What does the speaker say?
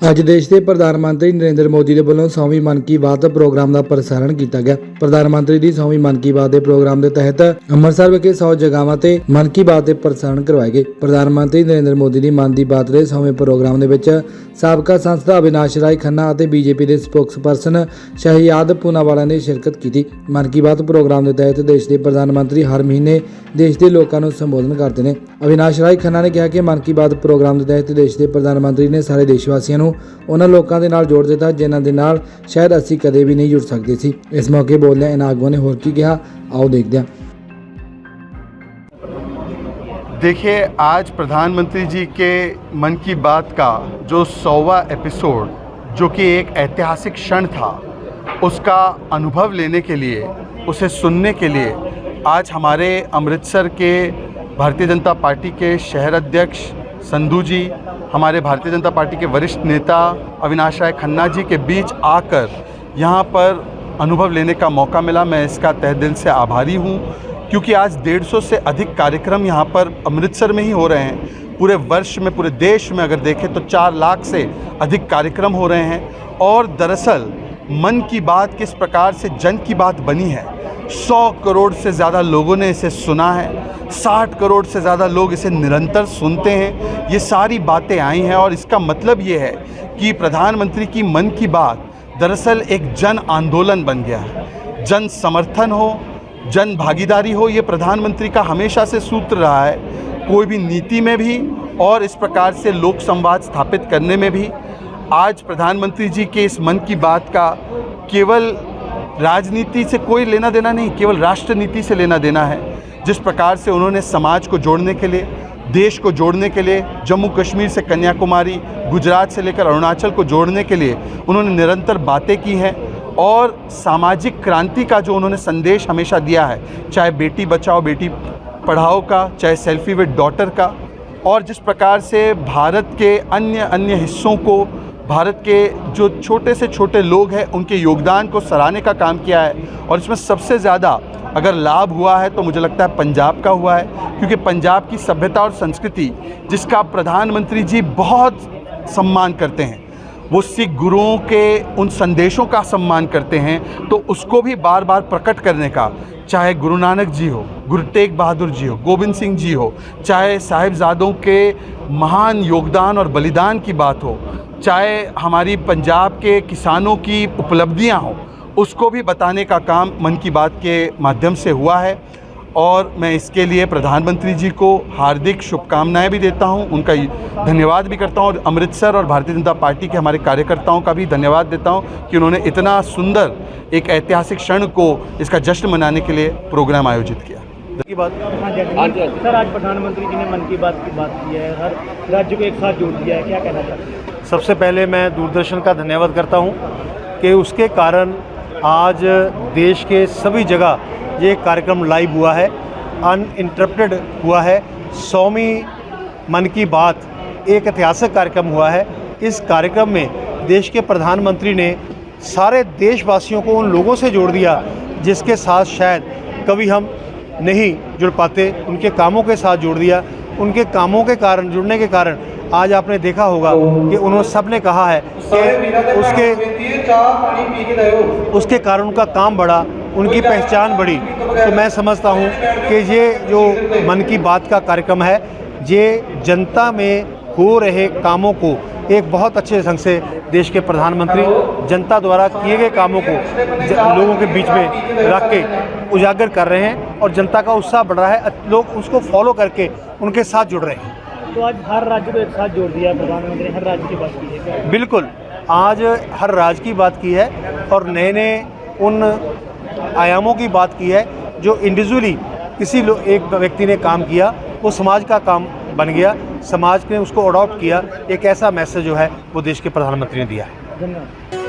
ਅੱਜ ਦੇਸ਼ ਦੇ ਪ੍ਰਧਾਨ ਮੰਤਰੀ ਨਰਿੰਦਰ ਮੋਦੀ ਦੇ ਵੱਲੋਂ 100ਵੀਂ ਮਨ ਕੀ ਬਾਤ ਪ੍ਰੋਗਰਾਮ ਦਾ ਪ੍ਰਸਾਰਣ ਕੀਤਾ ਗਿਆ। ਪ੍ਰਧਾਨ ਮੰਤਰੀ ਦੀ 100ਵੀਂ ਮਨ ਕੀ ਬਾਤ ਦੇ ਪ੍ਰੋਗਰਾਮ ਦੇ ਤਹਿਤ ਅੰਮ੍ਰਿਤਸਰ ਵਿਖੇ 100 ਜਗ੍ਹਾਵਾਂ ਤੇ ਮਨ ਕੀ ਬਾਤ ਦੇ ਪ੍ਰਸਾਰਣ ਕਰਵਾਏ ਗਏ। ਪ੍ਰਧਾਨ ਮੰਤਰੀ ਨਰਿੰਦਰ ਮੋਦੀ ਦੀ ਮਨ ਦੀ ਬਾਤ ਦੇ 100ਵੇਂ ਪ੍ਰੋਗਰਾਮ ਦੇ ਵਿੱਚ ਸਾਬਕਾ ਸੰਸਦ ਅਵਿਨਾਸ਼ ਰਾਏ ਖੰਨਾ ਅਤੇ ਬੀਜੇਪੀ ਦੇ ਸਪੋਕਸਪਰਸਨ ਸ਼ਹਿਜ਼ਾਦ ਪੂਨਾਵਾਲਾ ਨੇ ਸ਼ਿਰਕਤ ਕੀਤੀ। ਮਨ ਕੀ ਬਾਤ ਪ੍ਰੋਗਰਾਮ ਦੇ ਤਹਿਤ ਦੇਸ਼ ਦੇ ਪ੍ਰਧਾਨ ਮੰਤਰੀ ਹਰ ਮਹੀਨੇ ਦੇਸ਼ ਦੇ ਲੋਕਾਂ ਨੂੰ ਸੰਬੋਧਨ ਕਰਦੇ ਨੇ। ਅਵਿਨਾਸ਼ ਰਾਏ ਖੰਨਾ ਨੇ ਕਿਹਾ ਕਿ ਮਨ ਕੀ ਬਾਤ ਪ੍ਰੋਗਰਾਮ ਦੇ ਤਹਿਤ ਦੇਸ਼ ਦੇ ਪ੍ਰਧਾਨ ਮੰਤਰੀ ਨੇ ਸਾਰੇ ਦੇਸ਼ਵਾਸੀਆਂ ਨੂੰ ਉਹਨਾਂ ਲੋਕਾਂ ਦੇ ਨਾਲ ਜੋੜ ਦਿੱਤਾ ਜਿਨ੍ਹਾਂ ਦੇ ਨਾਲ ਸ਼ਾਇਦ ਅਸੀਂ ਕਦੇ ਵੀ ਨਹੀਂ ਜੁੜ ਸਕਦੇ ਸੀ। ਇਸ ਮੌਕੇ ਬੋਲਦਿਆਂ ਇਹਨਾਂ ਆਗੂਆਂ ਨੇ ਹੋਰ ਕੀ ਕਿਹਾ, आओ देखते हैं। देखिए, आज प्रधानमंत्री जी के मन की बात का जो 100वां एपिसोड, जो कि एक ऐतिहासिक क्षण था, उसका अनुभव लेने के लिए, उसे सुनने के लिए आज हमारे अमृतसर के भारतीय जनता पार्टी के शहर अध्यक्ष संधू जी, हमारे भारतीय जनता पार्टी के वरिष्ठ नेता अविनाश राय खन्ना जी के बीच आकर यहाँ पर अनुभव लेने का मौका मिला। मैं इसका तहे दिल से आभारी हूँ, क्योंकि आज 150 से अधिक कार्यक्रम यहाँ पर अमृतसर में ही हो रहे हैं। पूरे वर्ष में, पूरे देश में अगर देखें तो 4 लाख से अधिक कार्यक्रम हो रहे हैं। और दरअसल मन की बात किस प्रकार से जन की बात बनी है, 100 करोड़ से ज़्यादा लोगों ने इसे सुना है, 60 करोड़ से ज़्यादा लोग इसे निरंतर सुनते हैं। ये सारी बातें आई हैं और इसका मतलब ये है कि प्रधानमंत्री की मन की बात दरअसल एक जन आंदोलन बन गया है। जन समर्थन हो, जन भागीदारी हो, ये प्रधानमंत्री का हमेशा से सूत्र रहा है। कोई भी नीति में भी और इस प्रकार से लोक संवाद स्थापित करने में भी। आज प्रधानमंत्री जी के इस मन की बात का केवल राजनीति से कोई लेना देना नहीं, केवल राष्ट्र नीति से लेना देना है। जिस प्रकार से उन्होंने समाज को जोड़ने के लिए, देश को जोड़ने के लिए, जम्मू कश्मीर से कन्याकुमारी, गुजरात से लेकर अरुणाचल को जोड़ने के लिए उन्होंने निरंतर बातें की हैं। और सामाजिक क्रांति का जो उन्होंने संदेश हमेशा दिया है, चाहे बेटी बचाओ बेटी पढ़ाओ का, चाहे सेल्फी विद डॉटर का, और जिस प्रकार से भारत के अन्य हिस्सों को, भारत के जो छोटे से छोटे लोग हैं, उनके योगदान को सराहने का काम किया है। और इसमें सबसे ज़्यादा अगर लाभ हुआ है तो मुझे लगता है पंजाब का हुआ है, क्योंकि पंजाब की सभ्यता और संस्कृति जिसका प्रधानमंत्री जी बहुत सम्मान करते हैं, वो सिख गुरुओं के उन संदेशों का सम्मान करते हैं, तो उसको भी बार बार प्रकट करने का, चाहे गुरु नानक जी हो, गुरु तेग बहादुर जी हो, गोविंद सिंह जी हो, चाहे साहिबजादों के महान योगदान और बलिदान की बात हो, चाहे हमारी पंजाब के किसानों की उपलब्धियां हो, उसको भी बताने का काम मन की बात के माध्यम से हुआ है। और मैं इसके लिए प्रधानमंत्री जी को हार्दिक शुभकामनाएं भी देता हूं, उनका धन्यवाद भी करता हूं, और अमृतसर और भारतीय जनता पार्टी के हमारे कार्यकर्ताओं का भी धन्यवाद देता हूं कि उन्होंने इतना सुंदर एक ऐतिहासिक क्षण को, इसका जश्न मनाने के लिए प्रोग्राम आयोजित किया। की बात सर, आज प्रधानमंत्री जी ने मन की बात की है, हर राज्य को एक साथ जोड़ दिया है, क्या कहना चाहते हैं? सबसे पहले मैं दूरदर्शन का धन्यवाद करता हूं कि उसके कारण आज देश के सभी जगह ये कार्यक्रम लाइव हुआ है, अनइंटरप्टेड हुआ है। 100वीं मन की बात एक ऐतिहासिक कार्यक्रम हुआ है। इस कार्यक्रम में देश के प्रधानमंत्री ने सारे देशवासियों को उन लोगों से जोड़ दिया जिसके साथ शायद कभी हम नहीं जुड़ पाते, उनके कामों के साथ जोड़ दिया। उनके कामों के कारण, जुड़ने के कारण आज आपने देखा होगा कि उन्होंने सब ने कहा है कि उसके कारण उनका काम बढ़ा, उनकी पहचान बढ़ी। तो मैं समझता हूँ कि ये जो मन की बात का कार्यक्रम है, ये जनता में हो रहे कामों को एक बहुत अच्छे ढंग से देश के प्रधानमंत्री जनता द्वारा किए गए कामों को लोगों के बीच में रख के उजागर कर रहे हैं, और जनता का उत्साह बढ़ रहा है, लोग उसको फॉलो करके उनके साथ जुड़ रहे हैं। तो आज हर राज्य को एक साथ जोड़ दिया प्रधानमंत्री ने, हर राज्य की बात की है। बिल्कुल, आज हर राज्य की बात की है और नए नए उन आयामों की बात की है जो इंडिविजुअली किसी एक व्यक्ति ने काम किया, वो समाज का काम बन गया, समाज ने उसको अडॉप्ट किया। एक ऐसा मैसेज जो है वो देश के प्रधानमंत्री ने दिया है। धन्यवाद।